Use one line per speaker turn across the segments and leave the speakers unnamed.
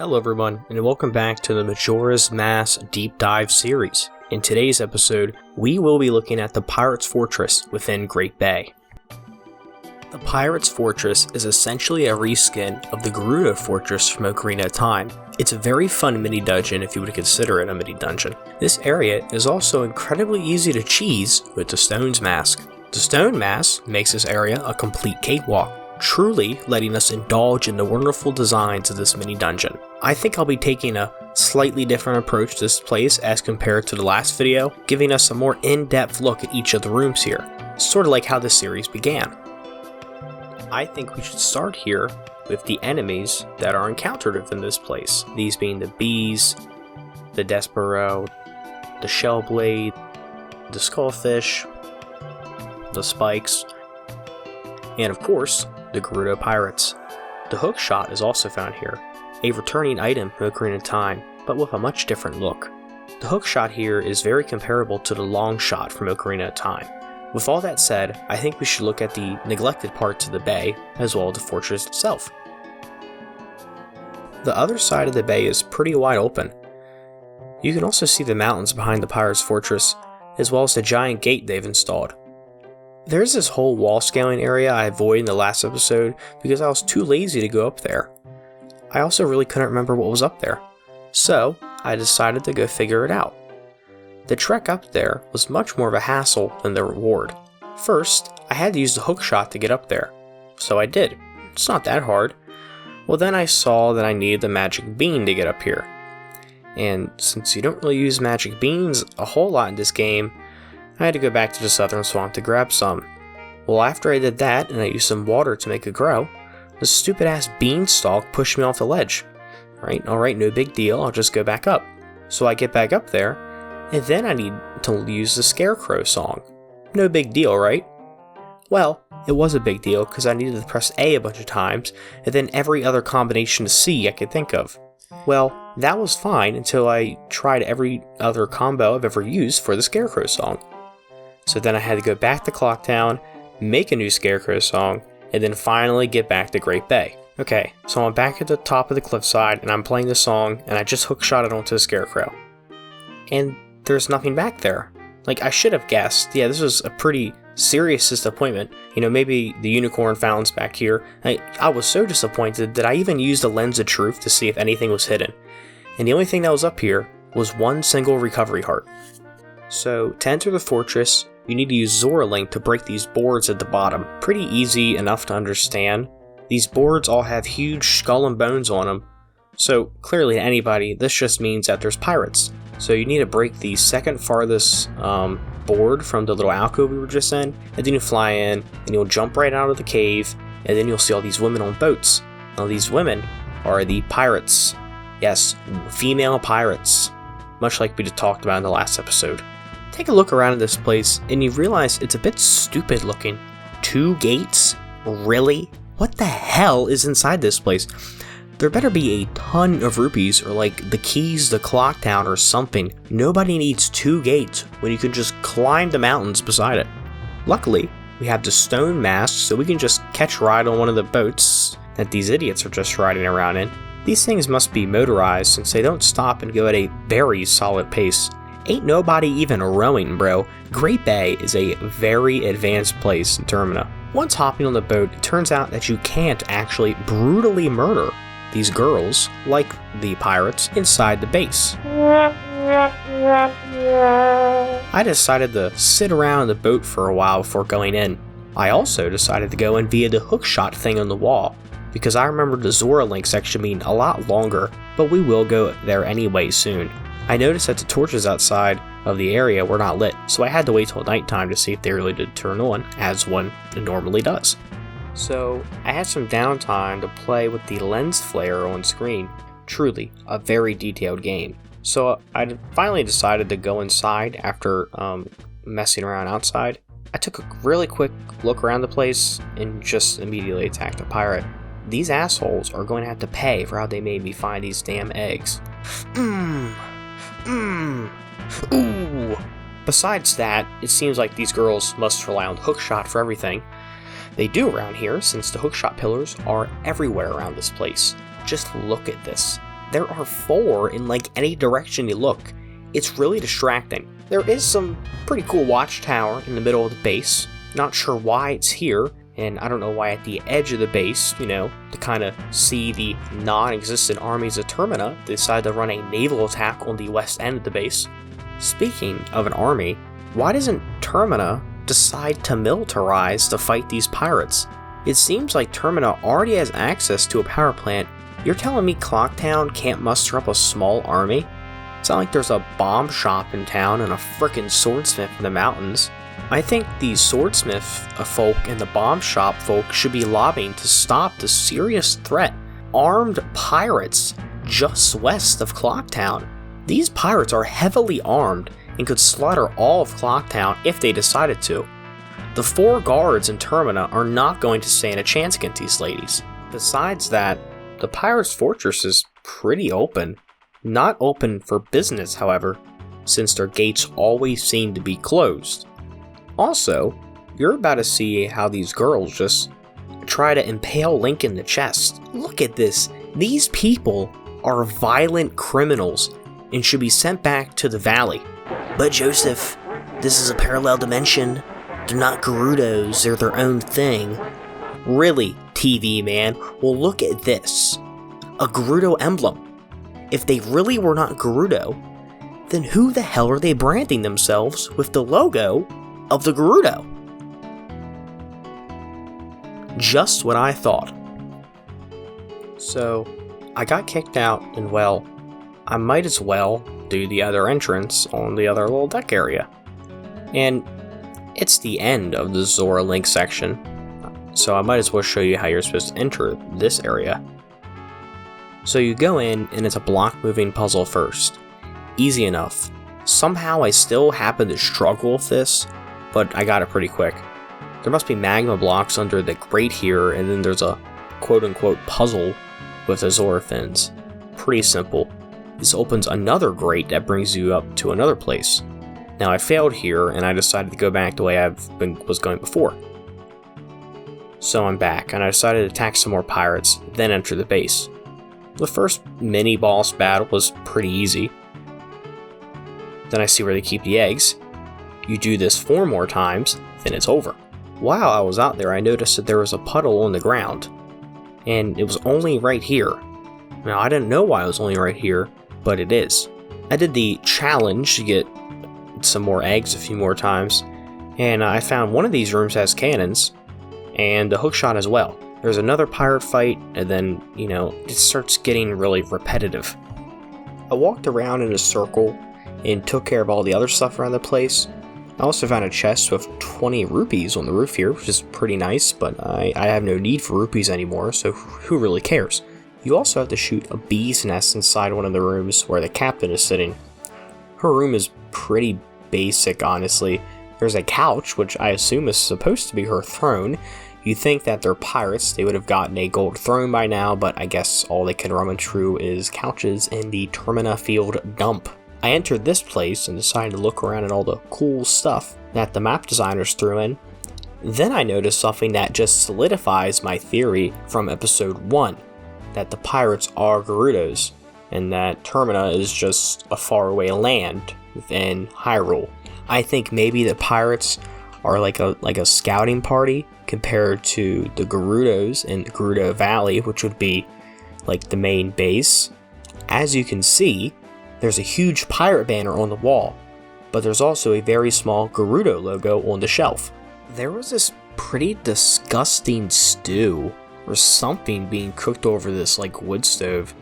Hello everyone, and welcome back to the Majora's Mask Deep Dive series. In today's episode, we will be looking at the Pirate's Fortress within Great Bay. The Pirate's Fortress is essentially a reskin of the Gerudo Fortress from Ocarina of Time. It's a very fun mini-dungeon if you would consider it a mini-dungeon. This area is also incredibly easy to cheese with the Stone's Mask. The Stone Mask makes this area a complete cakewalk, truly letting us indulge in the wonderful designs of this mini-dungeon. I think I'll be taking a slightly different approach to this place as compared to the last video, giving us a more in-depth look at each of the rooms here, sort of like how this series began. I think we should start here with the enemies that are encountered within this place, these being the bees, the Despero, the Shellblade, the Skullfish, the Spikes, and of course, the Gerudo Pirates. The hookshot is also found here, a returning item from Ocarina of Time, but with a much different look. The hookshot here is very comparable to the long shot from Ocarina of Time. With all that said, I think we should look at the neglected parts of the bay, as well as the fortress itself. The other side of the bay is pretty wide open. You can also see the mountains behind the Pirate's Fortress, as well as the giant gate they've installed. There's this whole wall scaling area I avoided in the last episode because I was too lazy to go up there. I also really couldn't remember what was up there, so I decided to go figure it out. The trek up there was much more of a hassle than the reward. First, I had to use the hookshot to get up there, so I did. It's not that hard. Well, then I saw that I needed the magic bean to get up here. And since you don't really use magic beans a whole lot in this game, I had to go back to the southern swamp to grab some. Well, after I did that and I used some water to make it grow, the stupid ass beanstalk pushed me off the ledge. Alright, no big deal, I'll just go back up. So I get back up there, and then I need to use the Scarecrow song. No big deal, right? Well, it was a big deal because I needed to press A a bunch of times, and then every other combination of C I could think of. Well, that was fine until I tried every other combo I've ever used for the Scarecrow song. So then I had to go back to Clocktown, make a new Scarecrow song, and then finally get back to Great Bay. Okay, so I'm back at the top of the cliffside, and I'm playing the song, and I just hookshot it onto the Scarecrow. And there's nothing back there. I should have guessed. Yeah, this was a pretty serious disappointment. Maybe the unicorn fountain's back here. I was so disappointed that I even used a lens of truth to see if anything was hidden. And the only thing that was up here was one single recovery heart. So, to enter the fortress, you need to use Zora Link to break these boards at the bottom. Pretty easy enough to understand. These boards all have huge skull and bones on them. So, clearly to anybody, this just means that there's pirates. So you need to break the second farthest board from the little alcove we were just in, and then you fly in, and you'll jump right out of the cave, and then you'll see all these women on boats. Now these women are the pirates. Yes, female pirates. Much like we just talked about in the last episode. Take a look around at this place, and you realize it's a bit stupid looking. 2 gates? Really? What the hell is inside this place? There better be a ton of rupees or the keys to Clocktown or something. Nobody needs 2 gates when you can just climb the mountains beside it. Luckily, we have the Stone Mask, so we can just catch a ride on one of the boats that these idiots are just riding around in. These things must be motorized since they don't stop and go at a very solid pace. Ain't nobody even rowing, bro. Great Bay is a very advanced place in Termina. Once hopping on the boat, it turns out that you can't actually brutally murder these girls, like the pirates, inside the base. I decided to sit around the boat for a while before going in. I also decided to go in via the hookshot thing on the wall, because I remember the Zora Link section being a lot longer, but we will go there anyway soon. I noticed that the torches outside of the area were not lit, so I had to wait till nighttime to see if they really did turn on, as one normally does. So, I had some downtime to play with the lens flare on screen. Truly, a very detailed game. So, I finally decided to go inside after messing around outside. I took a really quick look around the place and just immediately attacked a pirate. These assholes are going to have to pay for how they made me find these damn eggs. Ooh. Besides that, it seems like these girls must rely on hookshot for everything. They do around here, since the hookshot pillars are everywhere around this place. Just look at this. there are 4 in like any direction you look. It's really distracting. There is some pretty cool watchtower in the middle of the base. Not sure why it's here, and I don't know why at the edge of the base, to kind of see the non-existent armies of Termina, they decided to run a naval attack on the west end of the base. Speaking of an army, why doesn't Termina decide to militarize to fight these pirates? It seems like Termina already has access to a power plant. You're telling me Clocktown can't muster up a small army? It's not like there's a bomb shop in town and a frickin' swordsmith in the mountains. I think the swordsmith folk and the bomb shop folk should be lobbying to stop the serious threat. Armed pirates just west of Clocktown. These pirates are heavily armed and could slaughter all of Clocktown if they decided to. The 4 guards in Termina are not going to stand a chance against these ladies. Besides that, the pirates' fortress is pretty open. Not open for business, however, since their gates always seem to be closed. Also, you're about to see how these girls just try to impale Link in the chest. Look at this. These people are violent criminals and should be sent back to the valley. But Joseph, this is a parallel dimension. They're not Gerudos, they're their own thing. Really, TV man? Well, look at this. A Gerudo emblem. If they really were not Gerudo, then who the hell are they branding themselves with the logo of the Gerudo? Just what I thought. So, I got kicked out, and well, I might as well do the other entrance on the other little deck area. And it's the end of the Zora Link section, so I might as well show you how you're supposed to enter this area. So you go in, and it's a block moving puzzle first. Easy enough. Somehow I still happen to struggle with this, but I got it pretty quick. There must be magma blocks under the grate here, and then there's a quote-unquote puzzle with the Zora fins. Pretty simple. This opens another grate that brings you up to another place. Now I failed here, and I decided to go back the way was going before. So I'm back, and I decided to attack some more pirates, then enter the base. The first mini-boss battle was pretty easy. Then I see where they keep the eggs. You do this 4 more times, then it's over. While I was out there, I noticed that there was a puddle on the ground, and it was only right here. Now, I didn't know why it was only right here, but it is. I did the challenge to get some more eggs a few more times, and I found one of these rooms has cannons, and a hookshot as well. There's another pirate fight, and then, it starts getting really repetitive. I walked around in a circle and took care of all the other stuff around the place. I also found a chest with 20 rupees on the roof here, which is pretty nice, but I have no need for rupees anymore, so who really cares? You also have to shoot a bee's nest inside one of the rooms where the captain is sitting. Her room is pretty basic, honestly. There's a couch, which I assume is supposed to be her throne. You'd think that they're pirates, they would have gotten a gold throne by now, but I guess all they can rummage through is couches in the Termina Field dump. I entered this place and decided to look around at all the cool stuff that the map designers threw in. Then I noticed something that just solidifies my theory from episode 1, that the pirates are Gerudos, and that Termina is just a faraway land within Hyrule. I think maybe the pirates are like a scouting party compared to the Gerudos in the Gerudo Valley, which would be like the main base. As you can see, there's a huge pirate banner on the wall, but there's also a very small Gerudo logo on the shelf. There was this pretty disgusting stew or something being cooked over this wood stove.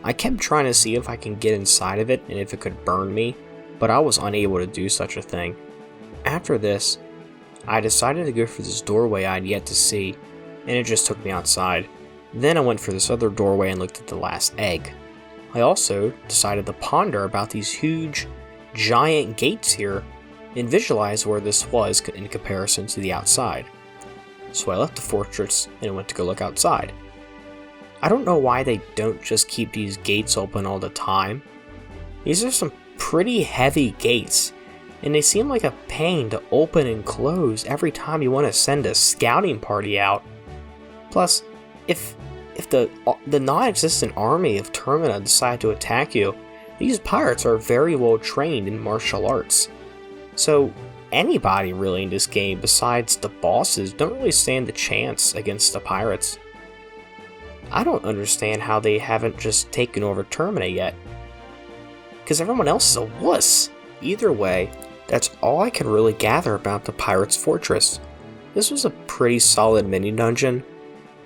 I kept trying to see if I can get inside of it and if it could burn me, but I was unable to do such a thing. After this, I decided to go for this doorway I'd yet to see, and it just took me outside. Then I went for this other doorway and looked at the last egg. I also decided to ponder about these huge, giant gates here and visualize where this was in comparison to the outside. So I left the fortress and went to go look outside. I don't know why they don't just keep these gates open all the time. These are some pretty heavy gates, and they seem like a pain to open and close every time you want to send a scouting party out. Plus, if if the non-existent army of Termina decide to attack you, these pirates are very well trained in martial arts. So anybody really in this game besides the bosses don't really stand a chance against the pirates. I don't understand how they haven't just taken over Termina yet, because everyone else is a wuss. Either way, that's all I can really gather about the Pirate's Fortress. This was a pretty solid mini dungeon,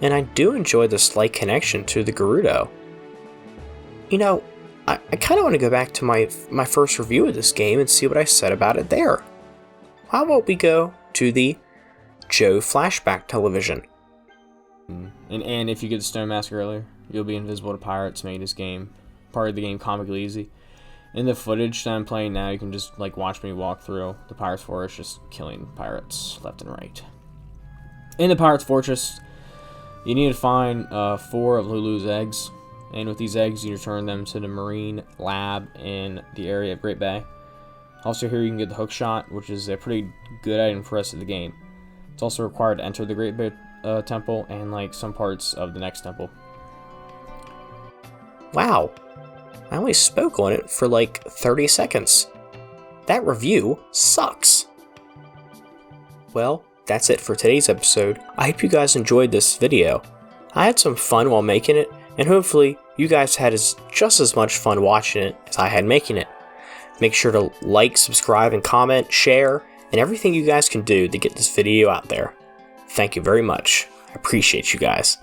and I do enjoy the slight connection to the Gerudo. You know, I kind of want to go back to my first review of this game and see what I said about it there. How about we go to the Joe Flashback Television.
And if you get the Stone Mask earlier, you'll be invisible to pirates, making this game, part of the game, comically easy. In the footage that I'm playing now, you can just watch me walk through the Pirate's Fortress, just killing pirates left and right. In the Pirate's Fortress, you need to find 4 of Lulu's eggs, and with these eggs, you return them to the Marine Lab in the area of Great Bay. Also here you can get the hook shot, which is a pretty good item for the rest of the game. It's also required to enter the Great Bay temple and some parts of the next temple.
Wow, I only spoke on it for 30 seconds. That review sucks. Well, that's it for today's episode. I hope you guys enjoyed this video. I had some fun while making it, and hopefully you guys had just as much fun watching it as I had making it. Make sure to like, subscribe, and comment, share, and everything you guys can do to get this video out there. Thank you very much. I appreciate you guys.